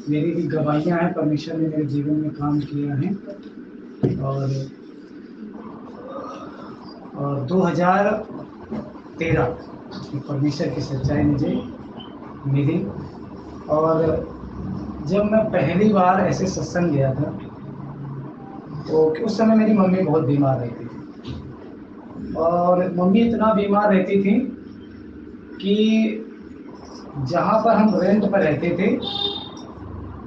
मेरी भी गवाहियाँ हैं, परमेश्वर ने मेरे जीवन में काम किया है। और 2013 परमेश्वर की सच्चाई मुझे मिली। और जब मैं पहली बार ऐसे सत्संग गया था तो उस समय मेरी मम्मी बहुत बीमार रहती थी, और मम्मी इतना बीमार रहती थी कि जहाँ पर हम रेंट पर रहते थे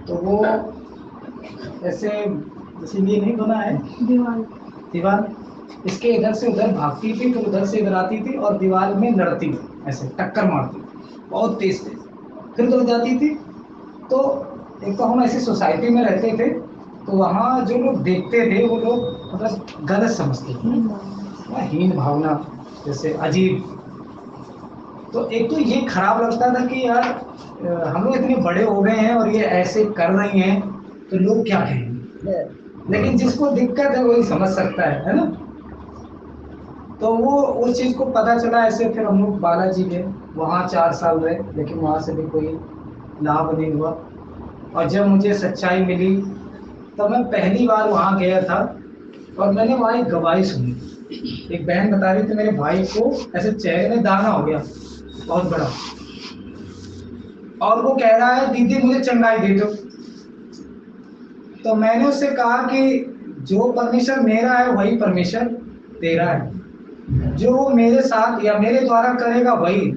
तो वो ऐसे जैसे ये नहीं बना है दीवार, इसके इधर से उधर भागती थी, फिर उधर से इधर आती थी और दीवार में लड़ती थी, ऐसे टक्कर मारती बहुत तेज तेज, फिर उधर जाती थी। तो एक तो हम ऐसी सोसाइटी में रहते थे तो वहाँ जो लोग देखते थे वो लोग मतलब गलत समझते थे, हीन भावना, जैसे अजीब। तो एक तो ये खराब लगता था कि यार हम लोग इतने बड़े हो गए हैं और ये ऐसे कर रही हैं तो लोग क्या कहेंगे। लेकिन जिसको दिक्कत है वही समझ सकता है ना। तो वो उस चीज़ को पता चला ऐसे, फिर हम लोग बालाजी गए, वहाँ 4 साल रहे, लेकिन वहाँ से भी कोई लाभ नहीं हुआ। और जब मुझे सच्चाई मिली तब मैं पहली बार वहाँ गया था और मैंने वहाँ एक गवाही सुनी। एक बहन बता रही थी मेरे भाई को ऐसे चेहरे में दाना हो गया बहुत बड़ा, और वो कह रहा है दीदी मुझे चंगाई दे दो। तो मैंने उससे कहा कि जो परमेश्वर मेरा है वही परमेश्वर तेरा है, जो वो मेरे साथ या मेरे द्वारा करेगा वही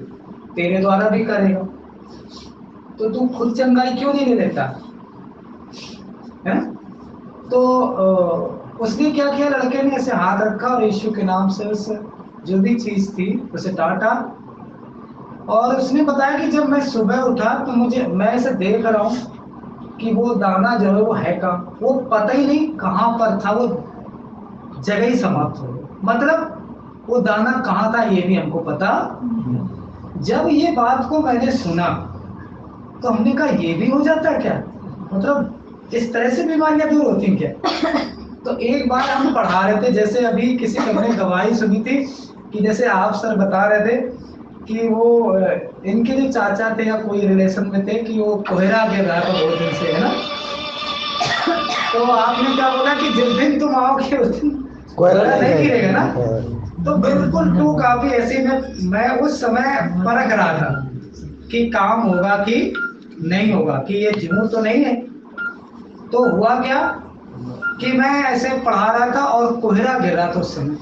तेरे द्वारा भी करेगा, तो तू खुद चंगाई क्यों नहीं ले लेता है। तो उसने क्या किया, लड़के ने ऐसे हाथ रखा और यीशु के नाम से उस जो भी चीज थी उसे डांटा। और उसने बताया कि जब मैं सुबह उठा तो मैं ऐसे देख रहा हूँ कि वो दाना जो है वो है कहाँ, वो पता ही नहीं कहाँ पर था, वो जगह ही समाप्त हो गई। मतलब वो दाना कहाँ था ये भी हमको पता। जब ये बात को मैंने सुना तो हमने कहा ये भी हो जाता है क्या, मतलब इस तरह से बीमारियां दूर होती हैं क्या। तो एक बार हम पढ़ा रहे थे, जैसे अभी किसी ने गवाही सुनी थी कि जैसे आप सर बता रहे थे कि वो इनके जो चाचा थे या कोई रिलेशन में थे कि वो कोहरा गिर रहा था बहुत दिन से, है ना। तो आपने क्या बोला कि जिस दिन तुम आओगे उस दिन कोहरा नहीं गिरेगा ना। तो बिल्कुल टू काफी ऐसे में मैं उस समय परख रहा था कि काम होगा कि नहीं होगा, कि ये झूठ तो नहीं है। तो हुआ क्या कि मैं ऐसे पढ़ा रहा था और कोहरा गिर रहा था उस समय।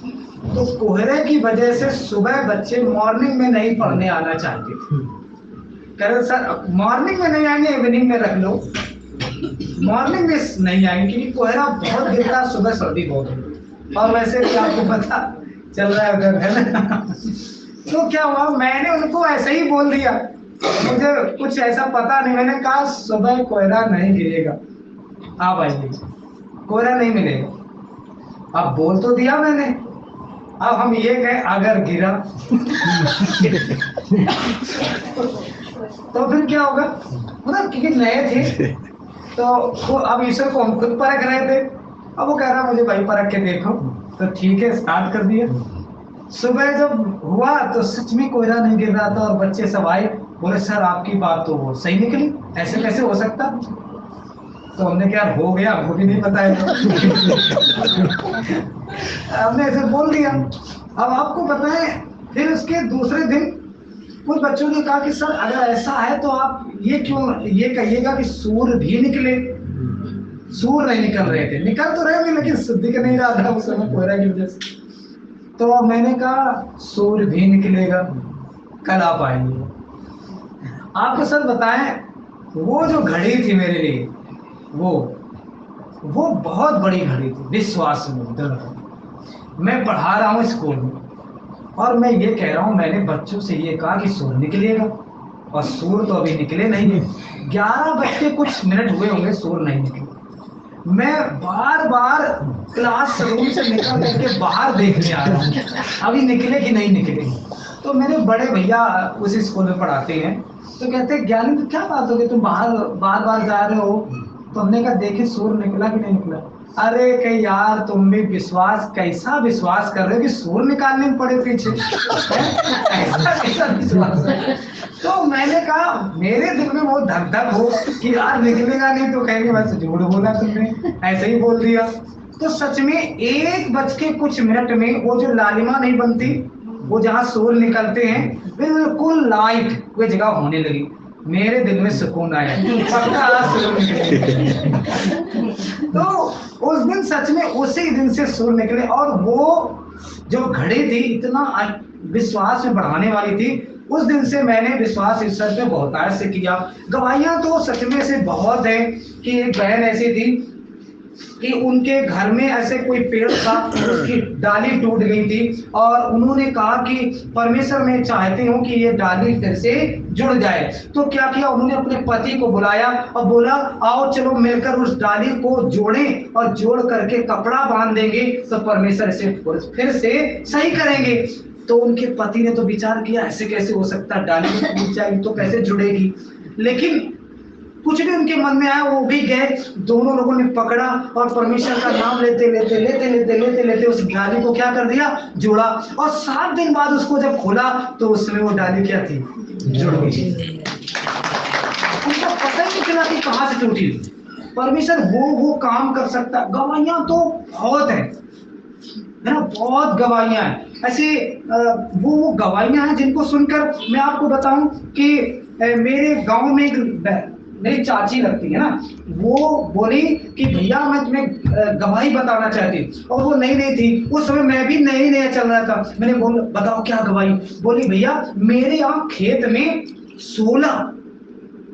तो कोहरे की वजह से सुबह बच्चे मॉर्निंग में नहीं पढ़ने आना चाहते थे। कह रहे सर मॉर्निंग में नहीं आएंगे, इवनिंग में रख लो। मॉर्निंग में नहीं आएंगे क्योंकि कोहरा बहुत गिर रहा, सुबह सर्दी बहुत है और वैसे भी आपको पता चल रहा है उधर, है ना। तो क्या हुआ, मैंने उनको ऐसे ही बोल दिया, मुझे कुछ ऐसा पता नहीं। मैंने कहा सुबह कोहरा नहीं गिरेगा, आप आइए, कोहरा नहीं मिलेगा। अब बोल तो दिया मैंने, अब हम ये कहें अगर गिरा तो फिर क्या होगा, मतलब क्योंकि नए थे तो अब ईश्वर को हम खुद परख रहे थे। अब वो कह रहा मुझे भाई परख के देखो, तो ठीक है स्टार्ट कर दिया। सुबह जब हुआ तो सच में कोहरा नहीं गिर रहा था और बच्चे सब आए, बोले सर आपकी बात तो सही निकली, ऐसे कैसे हो सकता। तो हमने क्या हो गया, हमको भी नहीं पता है हमने ऐसे बोल दिया। अब आपको पता है फिर उसके दूसरे दिन कुछ बच्चों ने कहा कि सर अगर ऐसा है तो आप ये क्यों ये कहिएगा कि सूर भी निकले। सूर नहीं निकल रहे थे, निकल तो रहे थे लेकिन दिख नहीं रहा था उस समय कोहरा की वजह से। तो मैंने कहा सूर भी निकलेगा, कल आप आएंगे। आपको सर बताएं वो जो घड़ी थी मेरे लिए, वो बहुत बड़ी घड़ी थी, विश्वास में मैं पढ़ा रहा हूँ स्कूल में और मैं ये कह रहा हूँ, मैंने बच्चों से ये कहा कि सूर निकलेगा और सूर तो अभी निकले नहीं है। 11 बज के कुछ मिनट हुए होंगे, सूर नहीं निकले। मैं बार बार क्लास रूम से निकल करके बाहर देखने आ रहा हूँ अभी निकले कि नहीं निकले। तो मेरे बड़े भैया उस स्कूल में पढ़ाते हैं, तो कहते हैं ज्ञानी तो क्या बात हो गई, तुम बाहर बार बार जा रहे हो, तो हमने कहा देखे सूर्य निकला कि नहीं निकला। अरे कि यार तुम भी विश्वास, कैसा विश्वास कर रहे हो कि सूर्य निकालने में पड़े पीछे, ऐसा कैसा विश्वास है। तो मैंने कहा मेरे दिल में वो धक धक हो कि यार निकलेगा नहीं तो कहेंगे बस झूठ बोला तुमने, ऐसे ही बोल दिया। तो सच में 1 बज के कुछ मिनट में वो जो लालिमा नहीं बनती, वो जहाँ सूर्य निकलते हैं बिल्कुल लाइट वो जगह होने लगी। मेरे दिल में सुकून आया, पक्का आज सूर्य निकलेगा। तो उस दिन सच में उसी दिन से सूर्य निकले, और वो जो घड़ी थी इतना विश्वास में बढ़ाने वाली थी। उस दिन से मैंने विश्वास ईश्वर पे बहुतायत से किया। गवाहियां तो सच में से बहुत है कि एक बहन ऐसी थी कि उनके घर में ऐसे कोई पेड़ था, उसकी डाली टूट गई थी, और उन्होंने कहा कि परमेश्वर मैं चाहती हूँ कि ये डाली फिर से जुड़ जाए। तो क्या किया, उन्होंने अपने पति को बुलाया और बोला आओ चलो मिलकर उस डाली को जोड़ें, और जोड़ करके कपड़ा बांध देंगे तो परमेश्वर इसे फिर से सही करेंगे। तो उनके पति ने तो विचार किया ऐसे कैसे हो सकता है, डाली टूट जाएगी तो कैसे जुड़ेगी। लेकिन कुछ भी उनके मन में आया, वो भी गए, दोनों लोगों ने पकड़ा और परमेश्वर का नाम लेते लेते लेते लेते लेते लेते उस डाली को क्या कर दिया, जोड़ा। और 7 दिन बाद उसको जब खोला तो उसमें वो डाली क्या थी, जुड़ गई। उनको पता ही नहीं चला कि कहां से टूटी। परमेश्वर वो काम कर सकता। गवाहियां तो बहुत है ना, बहुत गवाहियां हैं ऐसे। वो गवाहियां हैं जिनको सुनकर मैं आपको बताऊं कि मेरे गांव में एक मेरी चाची लगती है ना, वो बोली कि भैया मैं तुम्हें गवाही बताना चाहती, और वो नई नई थी उस समय, मैं भी नई नया चल रहा था। मैंने बोला बताओ क्या गवाही। बोली भैया मेरे यहाँ खेत में 16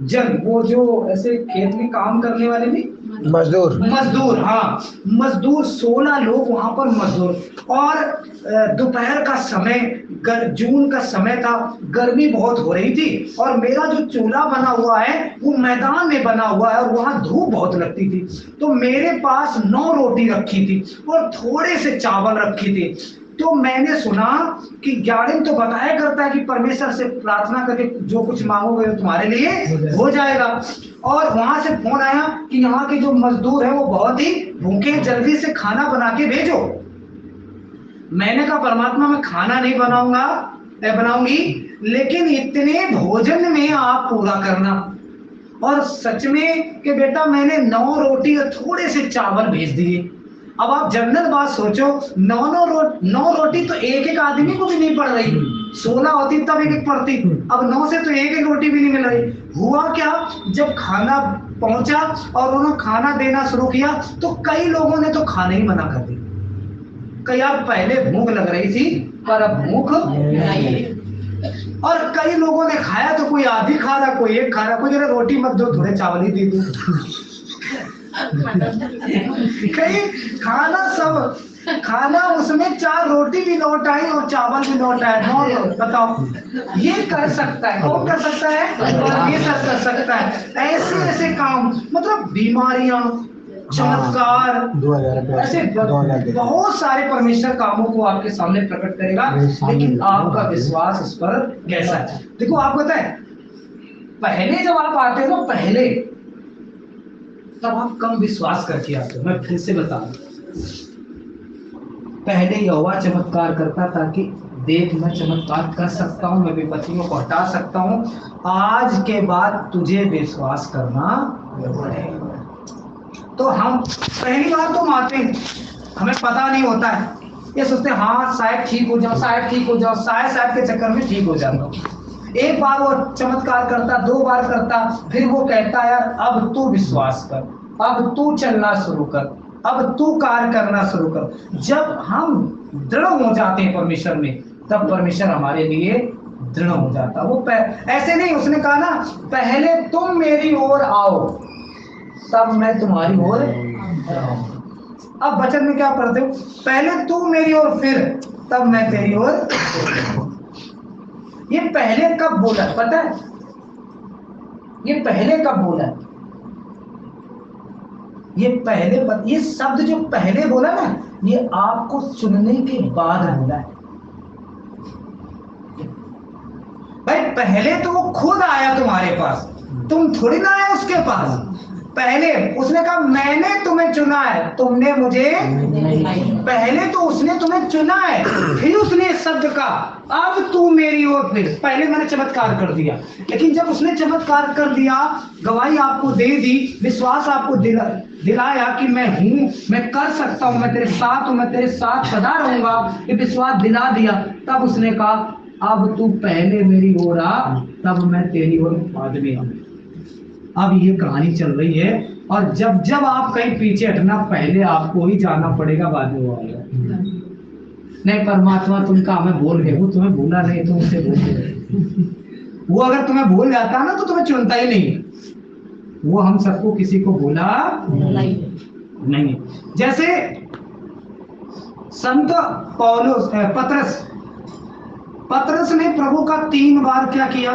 जन, वो जो ऐसे खेत में काम करने वाले नहीं, मजदूर, हाँ मजदूर 16 लोग वहां पर मजदूर। और दोपहर का समय, जून का समय था, गर्मी बहुत हो रही थी, और मेरा जो चूल्हा बना हुआ है वो मैदान में बना हुआ है और वहां धूप बहुत लगती थी। तो मेरे पास 9 रोटी रखी थी और थोड़े से चावल रखी थी। तो मैंने सुना कि ज्ञान तो बताया करता है कि परमेश्वर से प्रार्थना करके जो कुछ मांगोगे वो तुम्हारे लिए हो जाएगा। और वहां से फोन आया कि यहाँ के जो मजदूर हैं वो बहुत ही भूखे, जल्दी से खाना बना के भेजो। मैंने कहा परमात्मा मैं खाना नहीं बनाऊंगी, लेकिन इतने भोजन में आप पूरा करना। और सच में कि बेटा मैंने 9 रोटी और थोड़े से चावल भेज दिए। अब आप जनरल बात सोचो, 9 रोटी तो एक आदमी को भी नहीं पड़ रही, 16 होती तब एक पड़ती, अब 9 से तो एक रोटी भी नहीं मिल रही। हुआ क्या, जब खाना पहुंचा और उन्होंने खाना देना शुरू किया तो कई लोगों ने तो खाने ही मना कर दिया। कई आप पहले भूख लग रही थी पर अब भूख नहीं। और कई लोगों ने खाया तो कोई आधी खा रहा, कोई एक खा रहा, कोई जरा रोटी मत दो थोड़े चावल ही दे दो। कई खाना उसमें 4 रोटी भी लौट आई और चावल भी लौट आए। बताओ ये कर सकता है, कौन कर सकता है, ये सब कर सकता है। ऐसे काम, मतलब बीमारियां, चमत्कार, ऐसे बहुत सारे परमेश्वर कामों को आपके सामने प्रकट करेगा। लेकिन आपका विश्वास इस पर कैसा है। देखो आप बताएं, पहले जब आप आते हो ना, पहले तब आप कम विश्वास करके आते हो। मैं फिर से बता दूं, पहले यहोवा चमत्कार करता था कि देख मैं चमत्कार कर सकता हूं, मैं विपत्तियों को हटा सकता हूं। आज के बाद तुझे विश्वास करना पड़ेगा। तो हम पहली बार तो आते हैं, हमें पता नहीं होता है, ये सोचते हैं हाँ शायद ठीक हो जाओ, शायद ठीक हो जाओ, शायद के चक्कर में ठीक हो जाता। एक बार वो चमत्कार करता, 2 बार करता, फिर वो कहता यार अब तू विश्वास कर, अब तू चलना शुरू कर, अब तू कार्य करना शुरू कर। जब हम दृढ़ हो जाते हैं परमेश्वर में, तब परमेश्वर हमारे लिए दृढ़ हो जाता। वो ऐसे नहीं, उसने कहा ना पहले तुम मेरी ओर आओ तब मैं तुम्हारी ओर आऊंगा। अब वचन में क्या पढ़ते हो, पहले तू मेरी ओर फिर तब मैं तेरी ओर। ये पहले कब बोला पता है, ये पहले कब बोला, ये शब्द जो पहले बोला ना, ये आपको चुनने के बाद बोला है। भाई पहले तो वो खुद आया तुम्हारे पास, तुम थोड़ी ना आए उसके पास। पहले उसने कहा मैंने तुम्हें चुना है, तुमने मुझे पहले तो उसने तुम्हें चुना है, फिर उसने शब्द कहा अब तू मेरी ओर फिर। पहले मैंने चमत्कार कर दिया, लेकिन जब उसने चमत्कार कर दिया, गवाही आपको दे दी, विश्वास आपको दिलाया कि मैं हूं, मैं कर सकता हूं, मैं तेरे साथ हूं, मैं तेरे साथ सदा रहूंगा, ये विश्वास दिला दिया, तब उसने कहा अब तू पहले मेरी ओर आ, तब मैं तेरी ओर बाद में आऊं। अब ये कहानी चल रही है, और जब जब आप कहीं पीछे हटना, पहले आपको ही जाना पड़ेगा, बाद में वो आएगा। नहीं परमात्मा तुम कहा मैं भूल गए, वो तुम्हें भूला नहीं, तुम उससे भूल गए। वो अगर तुम्हें भूल जाता ना तो तुम्हें चुनता ही नहीं। वो हम सबको किसी को भूला नहीं। जैसे संत पौलुस पतरस ने प्रभु का 3 बार क्या किया,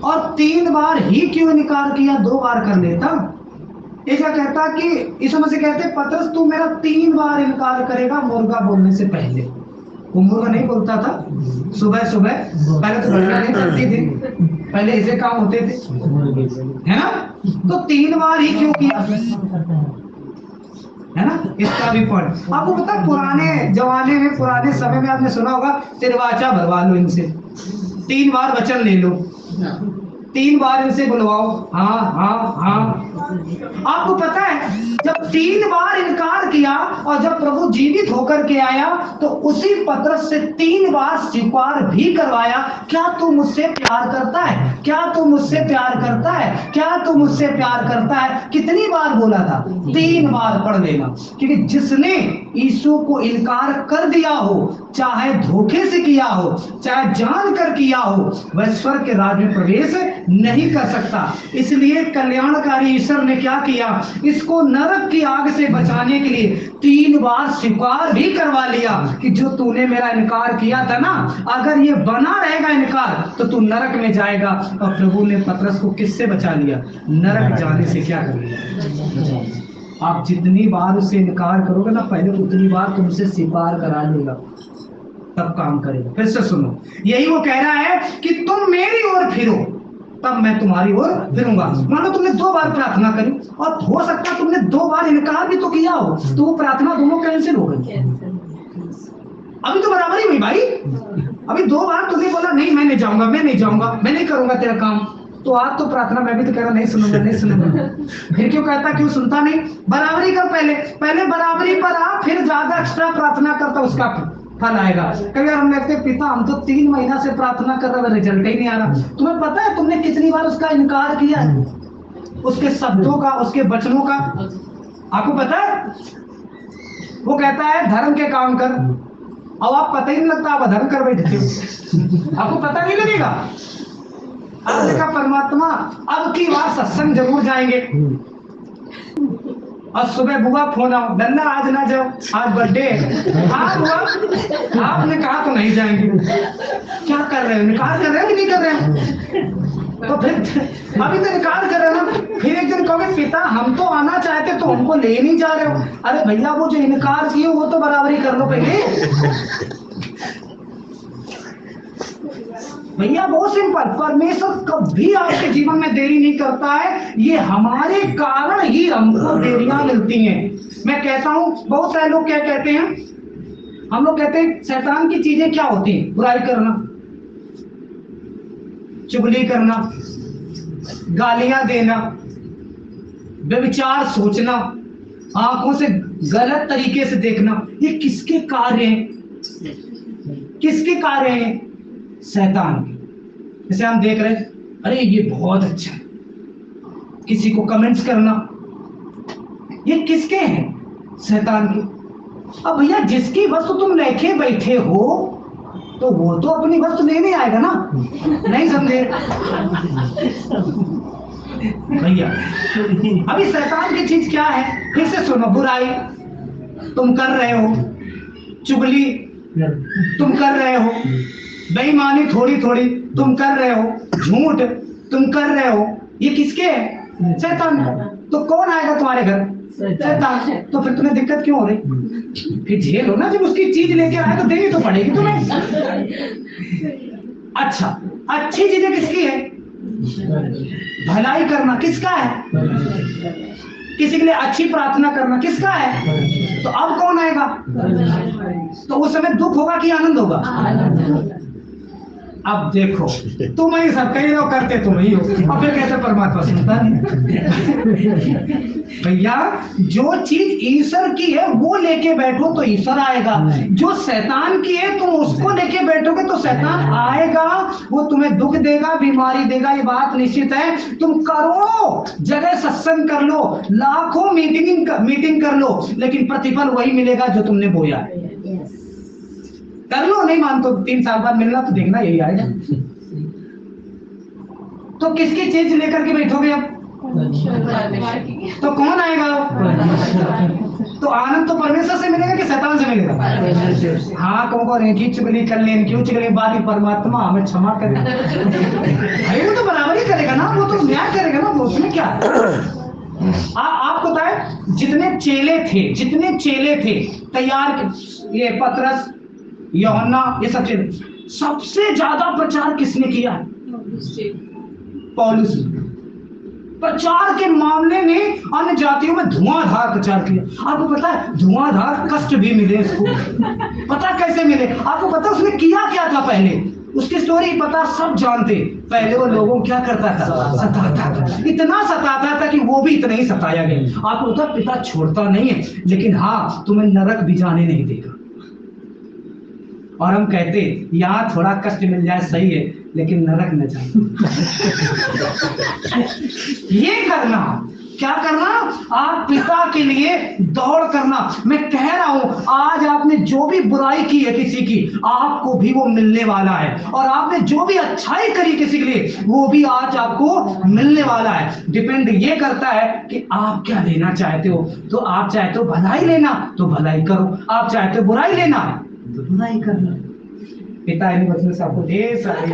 और 3 बार ही क्यों इनकार किया, 2 बार कर लेता। ऐसा कहता कि यीशु मसीह कहते पतरस तू मेरा 3 बार इनकार करेगा मुर्गा बोलने से पहले। वो मुर्गा नहीं बोलता था सुबह सुबह, पहले तो घड़ियां नहीं चलती थी, पहले ऐसे काम होते थे, है ना। तो 3 बार ही क्यों किया, है ना। इसका भी पॉइंट आपको पता है, पुराने जमाने में, पुराने समय में आपने सुना होगा, तिरवाचा भरवा लो इनसे, 3 बार वचन ले लो, 3 बार इनसे बुलवाओ, हाँ हाँ हाँ। आपको पता है जब 3 बार इनकार किया और जब प्रभु जीवित होकर के आया तो उसी पतरस से 3 बार स्वीकार भी करवाया। क्या तू मुझसे प्यार करता है, क्या तू मुझसे प्यार करता है, क्या तू मुझसे प्यार करता है। कितनी बार बोला था, 3 बार। पढ़ लेना, क्योंकि जिसने यीशु को इनकार कर दिया हो, चाहे धोखे से किया हो, चाहे जानकर किया हो, वह स्वर्ग के राज्य में प्रवेश नहीं कर सकता। इसलिए कल्याणकारी ईश्वर ने क्या किया, इसको नरक की आग से बचाने के लिए 3 बार स्वीकार भी करवा लिया कि जो तूने मेरा इनकार किया था ना, अगर ये बना रहेगा इनकार तो तू नरक में जाएगा। और प्रभु ने पतरस को किससे बचा लिया, नरक जाने से क्या कर लिया। आप जितनी बार उससे इनकार करोगे ना, पहले उतनी बार तुमसे स्वीकार करा लेगा, तब काम करेगा। फिर से सुनो, यही वो कह रहा है कि तुम मेरी ओर फिरो, तब मैं तुम्हारी ओर फिरूंगा। मान लो तुमने 2 बार प्रार्थना करी, और हो सकता है तुमने 2 बार इनकार भी तो किया हो, तो वो प्रार्थना दोनों कैंसिल हो गई। अभी तो बराबर ही हुई भाई। अभी 2 बार तुमने बोला नहीं मैं नहीं जाऊंगा, मैं नहीं जाऊंगा, मैं नहीं करूंगा तेरा काम, तो आज तो प्रार्थना मैं भी तो कह रहा नहीं सुनूंगा, नहीं सुनूंगा। फिर क्यों कहता, क्यों सुनता नहीं। बराबरी कर, पहले बराबरी पर आ, फिर ज्यादा एक्स्ट्रा प्रार्थना करता, उसका फल आएगा। कभी हम कहते पिता हम तो 3 महीना से प्रार्थना कर रहे, रिजल्ट ही नहीं आ रहा। तुम्हें पता है तुमने कितनी बार उसका इनकार किया है, उसके शब्दों का, उसके वचनों का। आपको पता है वो कहता है धर्म के काम कर, और आप पता ही नहीं लगता आप अधर्म कर बैठे हो। आपको पता नहीं लगेगा। आपने कहा परमात्मा अब की बार सत्संग जरूर जाएंगे, और सुबह बुआ फोन आओ, नन्ना आज ना जाओ, आज बर्थडे है। हाँ बुआ, आपने कहा तो नहीं जाएंगे। क्या कर रहे हो, निकाल कर रहे हो कि नहीं कर रहे हो। तो फिर अभी तो निकाल कर रहे हो ना, फिर एक दिन कहोगे पिता हम तो आना चाहते तो हमको ले नहीं जा रहे हो। अरे भैया वो जो इनकार किए वो तो बराबरी कर लो पहले। भैया बहुत सिंपल, परमेश्वर कभी आपके जीवन में देरी नहीं करता है, ये हमारे कारण ही हमको देरियां मिलती हैं। मैं कहता हूं बहुत सारे लोग क्या कहते हैं, हम लोग कहते हैं शैतान की चीजें क्या होती हैं, बुराई करना, चुगली करना, गालियां देना, व्यभिचार सोचना, आंखों से गलत तरीके से देखना। ये किसके कार्य हैं, किसके कार्य हैं, शैतान के। जैसे हम देख रहे हैं, अरे ये बहुत अच्छा है, किसी को कमेंट्स करना, ये किसके हैं, शैतान के। अब भैया जिसकी वस्तु तुम लेके बैठे हो तो वो तो अपनी वस्तु लेने आएगा ना, नहीं समझे भैया। अभी शैतान की चीज क्या है, फिर से सुनो, बुराई तुम कर रहे हो, चुगली तुम कर रहे हो, बेईमानी थोड़ी थोड़ी तुम कर रहे हो, झूठ तुम कर रहे हो, ये किसके है, शैतान। तो कौन आएगा तुम्हारे घर, शैतान। तो फिर तुम्हें दिक्कत क्यों हो रही, फिर झेलो ना, जब उसकी चीज लेके आए तो देनी तो पड़ेगी तुम्हें। अच्छा अच्छी चीजें किसकी है, भलाई करना किसका है? किसी के लिए अच्छी प्रार्थना करना किसका है? तो अब कौन आएगा? तो उस समय दुख होगा कि आनंद होगा? अब देखो, तुम ही सब कई लोग करते तुम ही हो, और फिर कैसे परमात्मा सुनता नहीं? भैया, जो चीज ईश्वर की है वो लेके बैठो तो ईश्वर आएगा, जो शैतान की है तुम उसको लेके बैठोगे तो शैतान आएगा, वो तुम्हें दुख देगा, बीमारी देगा, ये बात निश्चित है। तुम करोड़ों जगह सत्संग कर लो, लाखों मीटिंग कर लो, लेकिन प्रतिफल वही मिलेगा जो तुमने बोया है। कर लो, नहीं मान तो 3 साल बाद मिलना तो देखना यही आएगा। तो किसकी चीज लेकर के बैठोगे अब? तो कौन आएगा? तो आनंद तो परमेश्वर से मिलेगा कि शैतान से मिलेगा? हाँ, कौन की चुगली कर लें, क्यों चुगली बारी, परमात्मा हमें क्षमा करे। भाई वो तो बराबर ही करेगा ना, वो तो न्याय करेगा ना, वो उसमें क्या? आपको पता है जितने चेले थे तैयार, ये पतरस, यूहन्ना, ये सब सबसे ज्यादा प्रचार किसने किया? पौलुस। प्रचार के मामले में अन्य जातियों में धुआंधार प्रचार किया। आपको पता है धुआंधार कष्ट भी मिले इसको। पता कैसे मिले? आपको पता उसने किया क्या था? पहले उसकी स्टोरी पता, सब जानते। पहले वो लोगों क्या करता था? सताता था, इतना सताता था कि वो भी इतना ही सताया गया। आपको पता पिता छोड़ता नहीं है, लेकिन हाँ तुम्हें नरक भी जाने नहीं देगा। और हम कहते यहाँ थोड़ा कष्ट मिल जाए सही है, लेकिन नरक न जाए। ये करना, क्या करना? आप पिता के लिए दौड़ करना। मैं कह रहा हूं, आज आपने जो भी बुराई की है किसी की, आपको भी वो मिलने वाला है, और आपने जो भी अच्छाई करी किसी के लिए, वो भी आज आपको मिलने वाला है। डिपेंड ये करता है कि आप क्या लेना चाहते हो। तो आप चाहते हो भलाई लेना तो भलाई करो, आप चाहते हो बुराई लेना तो बुराई करना। पिता इन वचनों से आपको ढेर सारी